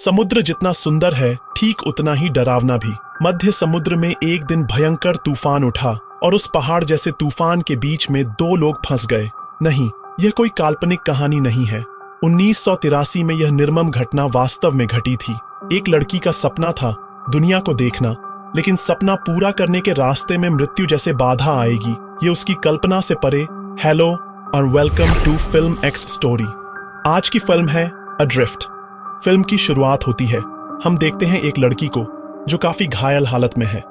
समुद्र जितना सुंदर है, ठीक उतना ही डरावना भी। मध्य समुद्र में एक दिन भयंकर तूफान उठा और उस पहाड़ जैसे तूफान के बीच में 2 लोग फंस गए। नहीं, यह कोई काल्पनिक कहानी नहीं है। 1983 में यह निर्मम घटना वास्तव में घटी थी। एक लड़की का सपना था दुनिया को देखना, लेकिन सपना पूरा करने के रास्ते में मृत्यु जैसे बाधा आएगी, ये उसकी कल्पना से परे। हेलो और welcome to film X story. आज की फिल्म है अड्रिफ्ट। फिल्म की शुरुआत होती है, हम देखते हैं एक लड़की को जो काफी घायल हालत में है।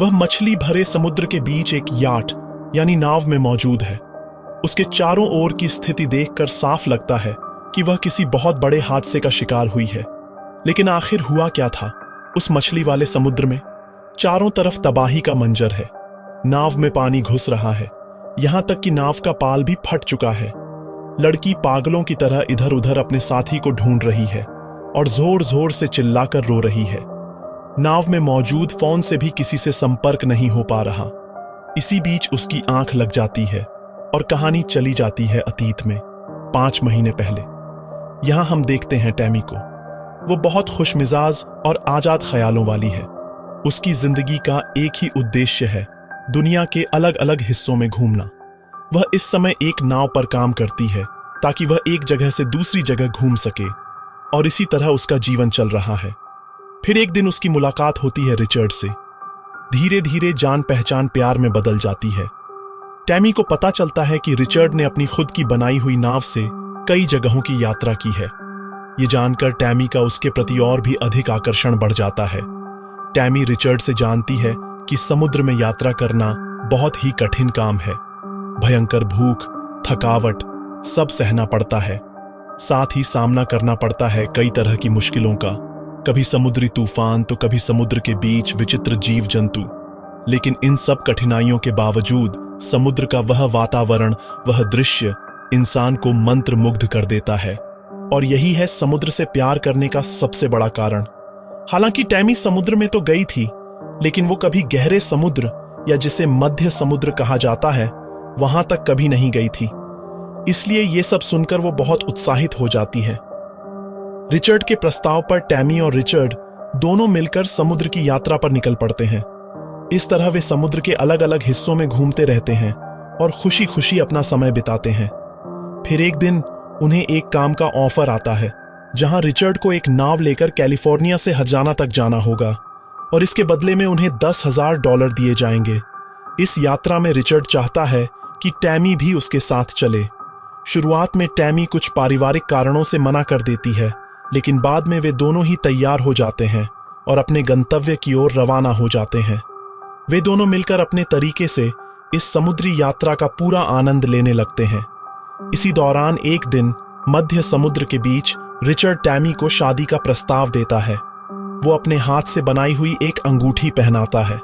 वह मछली भरे समुद्र के बीच एक याट यानी नाव में मौजूद है। उसके चारों ओर की स्थिति देखकर साफ लगता है कि वह किसी बहुत बड़े हादसे का शिकार हुई है। लेकिन आखिर हुआ क्या था उस मछली वाले समुद्र में? चारों तरफ तबाही का मंजर है। नाव में पानी घुस रहा है, यहां तक कि नाव का पाल भी फट चुका है। लड़की पागलों की तरह इधर उधर अपने साथी को ढूंढ रही है और जोर जोर से चिल्लाकर रो रही है। नाव में मौजूद फोन से भी किसी से संपर्क नहीं हो पा रहा। इसी बीच उसकी आंख लग जाती है और कहानी चली जाती है अतीत में, 5 महीने पहले। यहां हम देखते हैं टैमी को। वो बहुत खुशमिजाज और आजाद ख्यालों वाली है। उसकी जिंदगी का एक ही उद्देश्य है, दुनिया के अलग अलग हिस्सों में घूमना। वह इस समय एक नाव पर काम करती है ताकि वह एक जगह से दूसरी जगह घूम सके, और इसी तरह उसका जीवन चल रहा है। फिर एक दिन उसकी मुलाकात होती है रिचर्ड से। धीरे धीरे जान पहचान प्यार में बदल जाती है। टैमी को पता चलता है कि रिचर्ड ने अपनी खुद की बनाई हुई नाव से कई जगहों की यात्रा की है। ये जानकर टैमी का उसके प्रति और भी अधिक आकर्षण बढ़ जाता है। टैमी रिचर्ड से जानती है कि समुद्र में यात्रा करना बहुत ही कठिन काम है। भयंकर भूख, थकावट सब सहना पड़ता है। साथ ही सामना करना पड़ता है कई तरह की मुश्किलों का, कभी समुद्री तूफान तो कभी समुद्र के बीच विचित्र जीव जंतु। लेकिन इन सब कठिनाइयों के बावजूद समुद्र का वह वातावरण, वह दृश्य इंसान को मंत्रमुग्ध कर देता है। और यही है समुद्र से प्यार करने का सबसे बड़ा कारण। हालांकि टैमी समुद्र में तो गई थी, लेकिन वो कभी गहरे समुद्र या जिसे मध्य समुद्र कहा जाता है वहां तक कभी नहीं गई थी। इसलिए ये सब सुनकर वो बहुत उत्साहित हो जाती है। रिचर्ड के प्रस्ताव पर टैमी और रिचर्ड दोनों मिलकर समुद्र की यात्रा पर निकल पड़ते हैं। इस तरह वे समुद्र के अलग अलग हिस्सों में घूमते रहते हैं और खुशी खुशी अपना समय बिताते हैं। फिर एक दिन उन्हें एक काम का ऑफर आता है, जहां रिचर्ड को एक नाव लेकर कैलिफोर्निया से हजाना तक जाना होगा और इसके बदले में उन्हें $10,000 दिए जाएंगे। इस यात्रा में रिचर्ड चाहता है कि टैमी भी उसके साथ चले। शुरुआत में टैमी कुछ पारिवारिक कारणों से मना कर देती है, लेकिन बाद में वे दोनों ही तैयार हो जाते हैं और अपने गंतव्य की ओर रवाना हो जाते हैं। वे दोनों मिलकर अपने तरीके से इस समुद्री यात्रा का पूरा आनंद लेने लगते हैं। इसी दौरान एक दिन मध्य समुद्र के बीच रिचर्ड टैमी को शादी का प्रस्ताव देता है। वो अपने हाथ से बनाई हुई एक अंगूठी पहनाता है।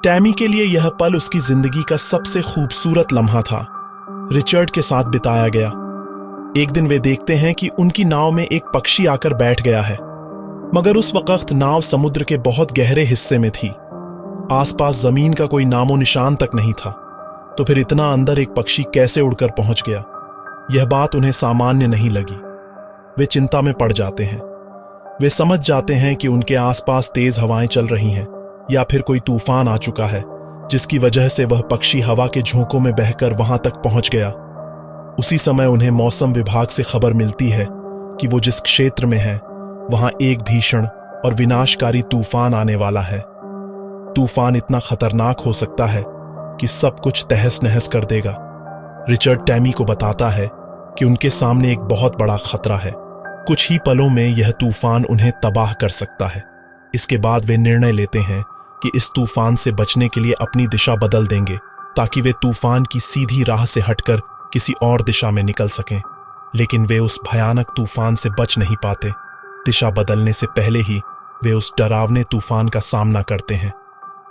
टैमी के लिए यह पल उसकी जिंदगी का सबसे खूबसूरत लम्हा था, रिचर्ड के साथ बिताया गया। एक दिन वे देखते हैं कि उनकी नाव में एक पक्षी आकर बैठ गया है, मगर उस वक्त नाव समुद्र के बहुत गहरे हिस्से में थी। आसपास जमीन का कोई नामो निशान तक नहीं था। तो फिर इतना अंदर एक पक्षी कैसे उड़कर पहुंच गया? यह बात उन्हें सामान्य नहीं लगी। वे चिंता में पड़ जाते हैं। वे समझ जाते हैं कि उनके आसपास तेज हवाएं चल रही हैं या फिर कोई तूफान आ चुका है, जिसकी वजह से वह पक्षी हवा के झोंकों में बहकर वहां तक पहुंच गया। उसी समय उन्हें मौसम विभाग से खबर मिलती है कि वो जिस क्षेत्र में है वहां एक भीषण और विनाशकारी तूफान आने वाला है। तूफान इतना खतरनाक हो सकता है कि सब कुछ तहस नहस कर देगा। रिचर्ड टैमी को बताता है कि उनके सामने एक बहुत बड़ा खतरा है। कुछ ही पलों में यह तूफान उन्हें तबाह कर सकता है। इसके बाद वे निर्णय लेते हैं कि इस तूफान से बचने के लिए अपनी दिशा बदल देंगे, ताकि वे तूफान की सीधी राह से हटकर किसी और दिशा में निकल सकें। लेकिन वे उस भयानक तूफान से बच नहीं पाते। दिशा बदलने से पहले ही वे उस डरावने तूफान का सामना करते हैं।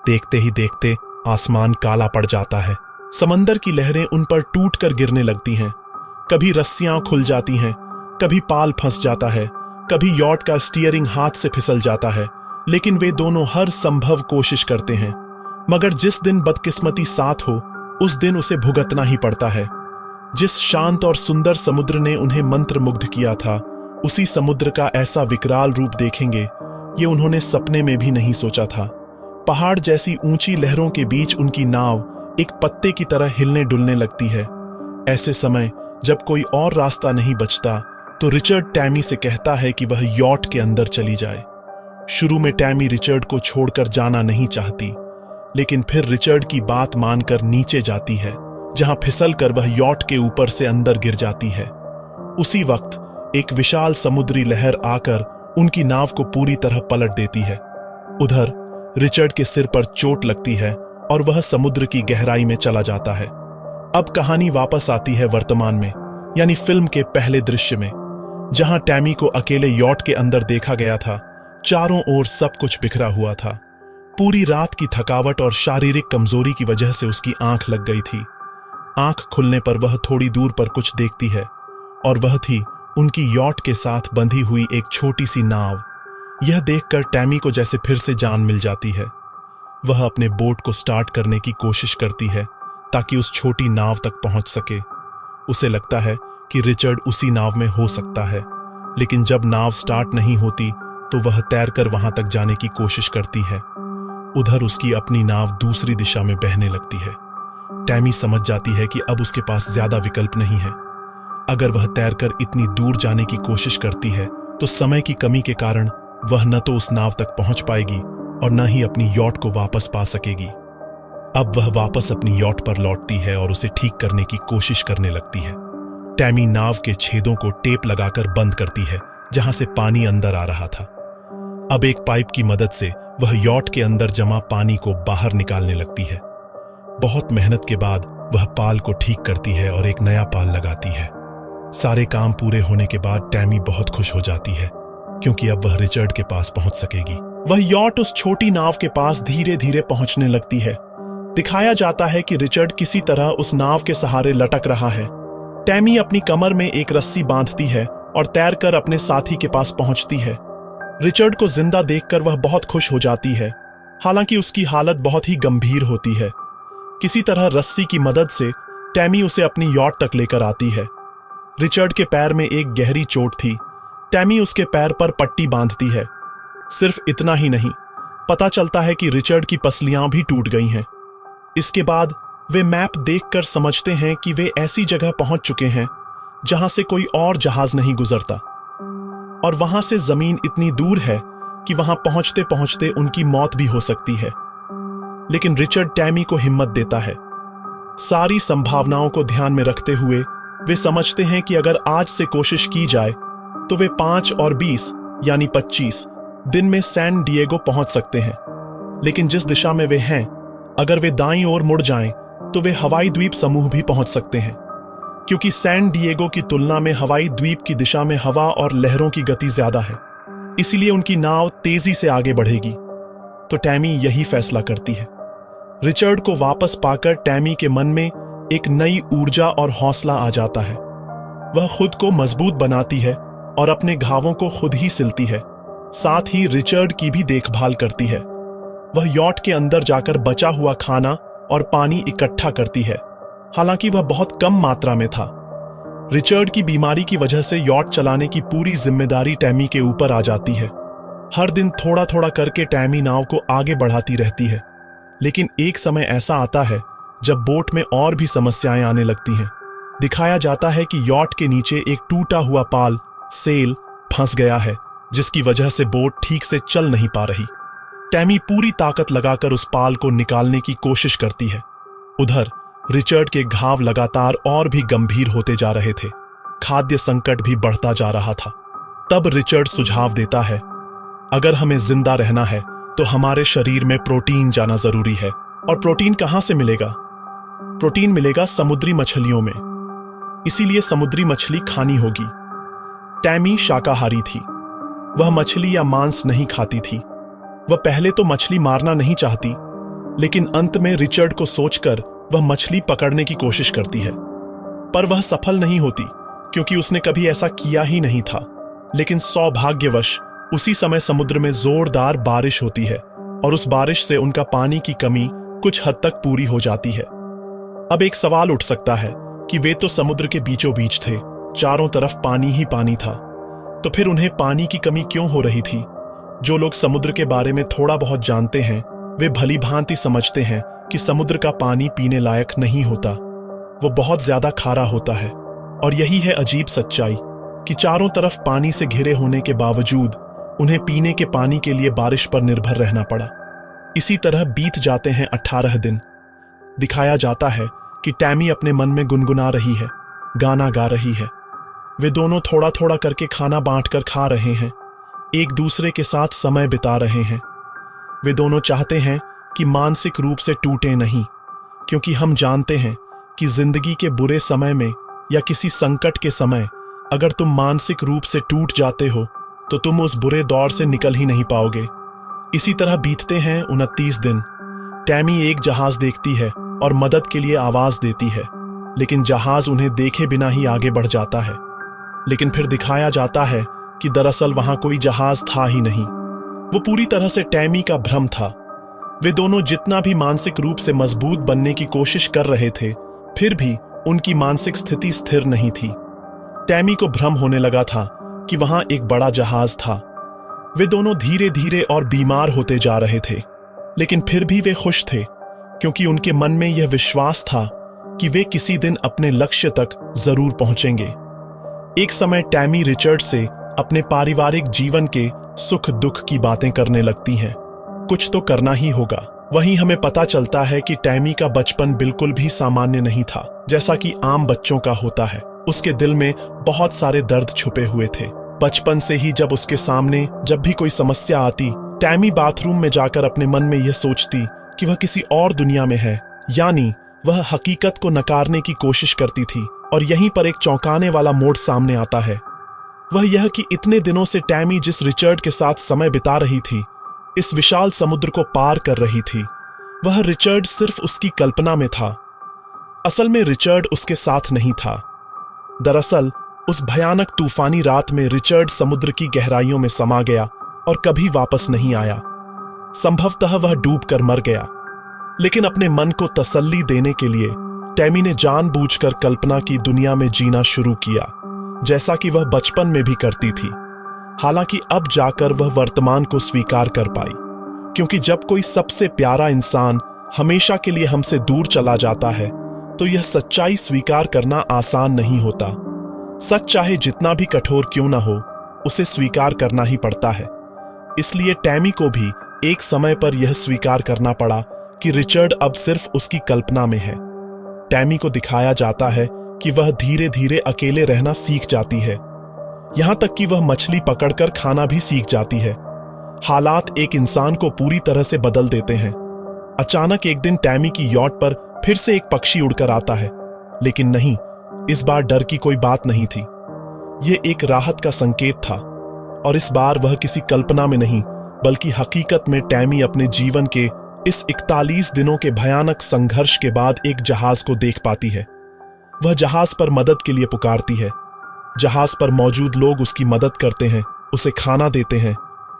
देखते ही देखते आसमान काला पड़ जाता है। समंदर की लहरें उन पर टूट कर गिरने लगती हैं। कभी रस्सियां खुल जाती हैं, कभी पाल फंस जाता है, कभी यॉट का स्टीयरिंग हाथ से फिसल जाता है। लेकिन वे दोनों हर संभव कोशिश करते हैं, मगर जिस दिन बदकिस्मती साथ हो उस दिन उसे भुगतना ही पड़ता है। जिस शांत और सुंदर समुद्र ने उन्हें मंत्रमुग्ध किया था, उसी समुद्र का ऐसा विकराल रूप देखेंगे, ये उन्होंने सपने में भी नहीं सोचा था। पहाड़ जैसी ऊंची लहरों के बीच उनकी नाव एक पत्ते की तरह हिलने डुलने लगती है। ऐसे समय जब कोई और रास्ता नहीं बचता तो रिचर्ड टैमी से कहता है कि वह यॉट के अंदर चली जाए। शुरू में टैमी रिचर्ड को छोड़कर जाना नहीं चाहती, लेकिन फिर रिचर्ड की बात मानकर नीचे जाती है, जहां फिसलकर वह यॉट के ऊपर से अंदर गिर जाती है। उसी वक्त एक विशाल समुद्री लहर आकर उनकी नाव को पूरी तरह पलट देती है। उधर रिचर्ड के सिर पर चोट लगती है और वह समुद्र की गहराई में चला जाता है। अब कहानी वापस आती है वर्तमान में, यानी फिल्म के पहले दृश्य में, जहां टैमी को अकेले यॉट के अंदर देखा गया था। चारों ओर सब कुछ बिखरा हुआ था। पूरी रात की थकावट और शारीरिक कमजोरी की वजह से उसकी आंख लग गई थी। आंख खुलने पर वह थोड़ी दूर पर कुछ देखती है, और वह थी उनकी यॉट के साथ बंधी हुई एक छोटी सी नाव। यह देखकर टैमी को जैसे फिर से जान मिल जाती है। वह अपने बोट को स्टार्ट करने की कोशिश करती है ताकि उस छोटी नाव तक पहुंच सके। उसे लगता है कि रिचर्ड उसी नाव में हो सकता है, लेकिन जब नाव स्टार्ट नहीं होती तो वह तैरकर वहां तक जाने की कोशिश करती है। उधर उसकी अपनी नाव दूसरी दिशा में बहने लगती है। टैमी समझ जाती है कि अब उसके पास ज्यादा विकल्प नहीं है। अगर वह तैरकर इतनी दूर जाने की कोशिश करती है तो समय की कमी के कारण वह न तो उस नाव तक पहुंच पाएगी और न ही अपनी यॉट को वापस पा सकेगी। अब वह वापस अपनी यॉट पर लौटती है और उसे ठीक करने की कोशिश करने लगती है। टैमी नाव के छेदों को टेप लगाकर बंद करती है जहां से पानी अंदर आ रहा था। अब एक पाइप की मदद से वह यॉट के अंदर जमा पानी को बाहर निकालने लगती है। बहुत मेहनत के बाद वह पाल को ठीक करती है और एक नया पाल लगाती है। सारे काम पूरे होने के बाद टैमी बहुत खुश हो जाती है, क्योंकि अब वह रिचर्ड के पास पहुंच सकेगी। वह यॉट उस छोटी नाव के पास धीरे धीरे पहुंचने लगती है। दिखाया जाता है कि रिचर्ड किसी तरह उस नाव के सहारे लटक रहा है। टैमी अपनी कमर में एक रस्सी बांधती है और तैरकर अपने साथी के पास पहुंचती है। रिचर्ड को जिंदा देखकर वह बहुत खुश हो जाती है, हालांकि उसकी हालत बहुत ही गंभीर होती है। किसी तरह रस्सी की मदद से टैमी उसे अपनी यॉट तक लेकर आती है। रिचर्ड के पैर में एक गहरी चोट थी। टैमी उसके पैर पर पट्टी बांधती है। सिर्फ इतना ही नहीं, पता चलता है कि रिचर्ड की पसलियां भी टूट गई हैं। इसके बाद वे मैप देखकर समझते हैं कि वे ऐसी जगह पहुंच चुके हैं जहां से कोई और जहाज नहीं गुजरता, और वहां से जमीन इतनी दूर है कि वहां पहुंचते पहुंचते उनकी मौत भी हो सकती है। लेकिन रिचर्ड टैमी को हिम्मत देता है। सारी संभावनाओं को ध्यान में रखते हुए वे समझते हैं कि अगर आज से कोशिश की जाए तो वे 5 और 20 यानी 25 दिन में सैन डिएगो पहुंच सकते हैं। लेकिन जिस दिशा में वे हैं, अगर वे दाईं ओर मुड़ जाएं तो वे हवाई द्वीप समूह भी पहुंच सकते हैं, क्योंकि सैन डिएगो की तुलना में हवाई द्वीप की दिशा में हवा और लहरों की गति ज्यादा है। इसलिए उनकी नाव तेजी से आगे बढ़ेगी। तो टैमी यही फैसला करती है। रिचर्ड को वापस पाकर टैमी के मन में एक नई ऊर्जा और हौसला आ जाता है। वह खुद को मजबूत बनाती है और अपने घावों को खुद ही सिलती है। साथ ही रिचर्ड की भी देखभाल करती है। वह यॉट के अंदर जाकर बचा हुआ खाना और पानी इकट्ठा करती है, हालांकि वह बहुत कम मात्रा में था। रिचर्ड की बीमारी की वजह से यॉट चलाने की पूरी जिम्मेदारी टैमी के ऊपर आ जाती है। हर दिन थोड़ा थोड़ा करके टैमी नाव को आगे बढ़ाती रहती है, लेकिन एक समय ऐसा आता है जब बोट में और भी समस्याएं आने लगती हैं। दिखाया जाता है कि यॉट के नीचे एक टूटा हुआ पाल सेल फंस गया है, जिसकी वजह से बोट ठीक से चल नहीं पा रही। टैमी पूरी ताकत लगाकर उस पाल को निकालने की कोशिश करती है। उधर रिचर्ड के घाव लगातार और भी गंभीर होते जा रहे थे। खाद्य संकट भी बढ़ता जा रहा था। तब रिचर्ड सुझाव देता है, अगर हमें जिंदा रहना है तो हमारे शरीर में प्रोटीन जाना जरूरी है। और प्रोटीन कहां से मिलेगा? प्रोटीन मिलेगा समुद्री मछलियों में, इसीलिए समुद्री मछली खानी होगी। टैमी शाकाहारी थी। वह मछली या मांस नहीं खाती थी। वह पहले तो मछली मारना नहीं चाहती, लेकिन अंत में रिचर्ड को सोचकर वह मछली पकड़ने की कोशिश करती है, पर वह सफल नहीं होती क्योंकि उसने कभी ऐसा किया ही नहीं था। लेकिन सौभाग्यवश उसी समय समुद्र में जोरदार बारिश होती है और उस बारिश से उनका पानी की कमी कुछ हद तक पूरी हो जाती है। अब एक सवाल उठ सकता है कि वे तो समुद्र के बीचों बीच थे, चारों तरफ पानी ही पानी था। तो फिर उन्हें पानी की कमी क्यों हो रही थी? जो लोग समुद्र के बारे में थोड़ा बहुत जानते हैं वे भली भांति समझते हैं कि समुद्र का पानी पीने लायक नहीं होता, वो बहुत ज्यादा खारा होता है। और यही है अजीब सच्चाई कि चारों तरफ पानी से घिरे होने के बावजूद उन्हें पीने के पानी के लिए बारिश पर निर्भर रहना पड़ा। इसी तरह बीत जाते हैं 18 दिन। दिखाया जाता है कि टैमी अपने मन में गुनगुना रही है, गाना गा रही है। वे दोनों थोड़ा थोड़ा करके खाना बांटकर खा रहे हैं, एक दूसरे के साथ समय बिता रहे हैं। वे दोनों चाहते हैं कि मानसिक रूप से टूटे नहीं, क्योंकि हम जानते हैं कि जिंदगी के बुरे समय में या किसी संकट के समय अगर तुम मानसिक रूप से टूट जाते हो तो तुम उस बुरे दौर से निकल ही नहीं पाओगे। इसी तरह बीतते हैं 29 दिन। टैमी एक जहाज देखती है और मदद के लिए आवाज देती है, लेकिन जहाज उन्हें देखे बिना ही आगे बढ़ जाता है। लेकिन फिर दिखाया जाता है कि दरअसल वहां कोई जहाज था ही नहीं, वो पूरी तरह से टैमी का भ्रम था। वे दोनों जितना भी मानसिक रूप से मजबूत बनने की कोशिश कर रहे थे, फिर भी उनकी मानसिक स्थिति स्थिर नहीं थी। टैमी को भ्रम होने लगा था कि वहां एक बड़ा जहाज था। वे दोनों धीरे धीरे और बीमार होते जा रहे थे, लेकिन फिर भी वे खुश थे, क्योंकि उनके मन में यह विश्वास था कि वे किसी दिन अपने लक्ष्य तक जरूर पहुंचेंगे। एक समय टैमी रिचर्ड से अपने पारिवारिक जीवन के सुख दुख की बातें करने लगती हैं। कुछ तो करना ही होगा। वहीं हमें पता चलता है कि टैमी का बचपन बिल्कुल भी सामान्य नहीं था, जैसा कि आम बच्चों का होता है। उसके दिल में बहुत सारे दर्द छुपे हुए थे। बचपन से ही जब उसके सामने जब भी कोई समस्या आती, टैमी बाथरूम में जाकर अपने मन में यह सोचती कि वह किसी और दुनिया में है, यानी वह हकीकत को नकारने की कोशिश करती थी। और यहीं पर एक चौंकाने वाला मोड़ सामने आता है, वह यह कि इतने दिनों से टैमी जिस रिचर्ड के साथ समय बिता रही थी, इस विशाल समुद्र को पार कर रही थी, वह रिचर्ड सिर्फ उसकी कल्पना में था। असल में रिचर्ड उसके साथ नहीं था। दरअसल उस भयानक तूफानी रात में रिचर्ड समुद्र की गहराइयों में समा गया और कभी वापस नहीं आया। संभवतः वह डूबकर मर गया। लेकिन अपने मन को तसल्ली देने के लिए टैमी ने जानबूझकर कल्पना की दुनिया में जीना शुरू किया, जैसा कि वह बचपन में भी करती थी। हालांकि अब जाकर वह वर्तमान को स्वीकार कर पाई, क्योंकि जब कोई सबसे प्यारा इंसान हमेशा के लिए हमसे दूर चला जाता है तो यह सच्चाई स्वीकार करना आसान नहीं होता। सच चाहे जितना भी कठोर क्यों ना हो, उसे स्वीकार करना ही पड़ता है। इसलिए टैमी को भी एक समय पर यह स्वीकार करना पड़ा कि रिचर्ड अब सिर्फ उसकी कल्पना में है। टैमी को दिखाया जाता है कि वह धीरे धीरे अकेले रहना सीख जाती है, यहां तक कि वह मछली पकड़कर खाना भी सीख जाती है। हालात एक इंसान को पूरी तरह से बदल देते हैं। अचानक एक दिन टैमी की यॉट पर फिर से एक पक्षी उड़कर आता है, लेकिन नहीं, इस बार डर की कोई बात नहीं थी। यह एक राहत का संकेत था। और इस बार वह किसी कल्पना में नहीं, बल्कि हकीकत में टैमी अपने जीवन के इस 41 दिनों के भयानक संघर्ष के बाद एक जहाज को देख पाती है। वह जहाज पर मदद के लिए पुकारती है। जहाज पर मौजूद लोग उसकी मदद करते हैं, उसे खाना देते हैं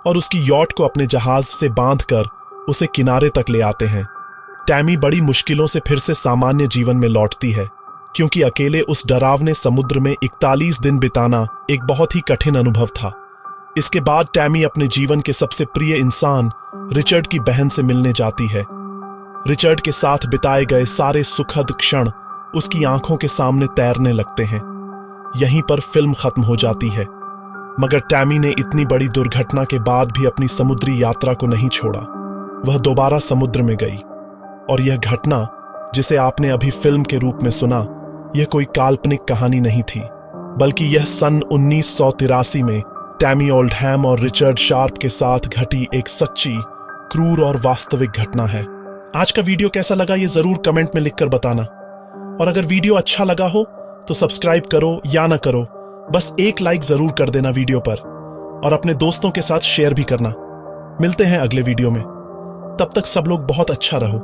और उसकी यॉट को अपने जहाज से बांधकर उसे किनारे तक ले आते हैं। टैमी बड़ी मुश्किलों से फिर से सामान्य जीवन में लौटती है, क्योंकि अकेले उस डरावने समुद्र में 41 दिन बिताना एक बहुत ही कठिन अनुभव था। इसके बाद टैमी अपने जीवन के सबसे प्रिय इंसान रिचर्ड की बहन से मिलने जाती है। रिचर्ड के साथ बिताए गए सारे सुखद क्षण उसकी आंखों के सामने तैरने लगते हैं। यहीं पर फिल्म खत्म हो जाती है। मगर टैमी ने इतनी बड़ी दुर्घटना के बाद भी अपनी समुद्री यात्रा को नहीं छोड़ा। वह दोबारा समुद्र में गई और यह घटना, जिसे आपने अभी फिल्म के रूप में सुना, यह कोई काल्पनिक कहानी नहीं थी, बल्कि यह सन 1983 में टैमी ओल्डहैम और रिचर्ड शार्प के साथ घटी एक सच्ची, क्रूर और वास्तविक घटना है। आज का वीडियो कैसा लगा ये जरूर कमेंट में लिखकर बताना। और अगर वीडियो अच्छा लगा हो तो सब्सक्राइब करो या ना करो, बस एक लाइक जरूर कर देना वीडियो पर और अपने दोस्तों के साथ शेयर भी करना। मिलते हैं अगले वीडियो में, तब तक सब लोग बहुत अच्छा रहो।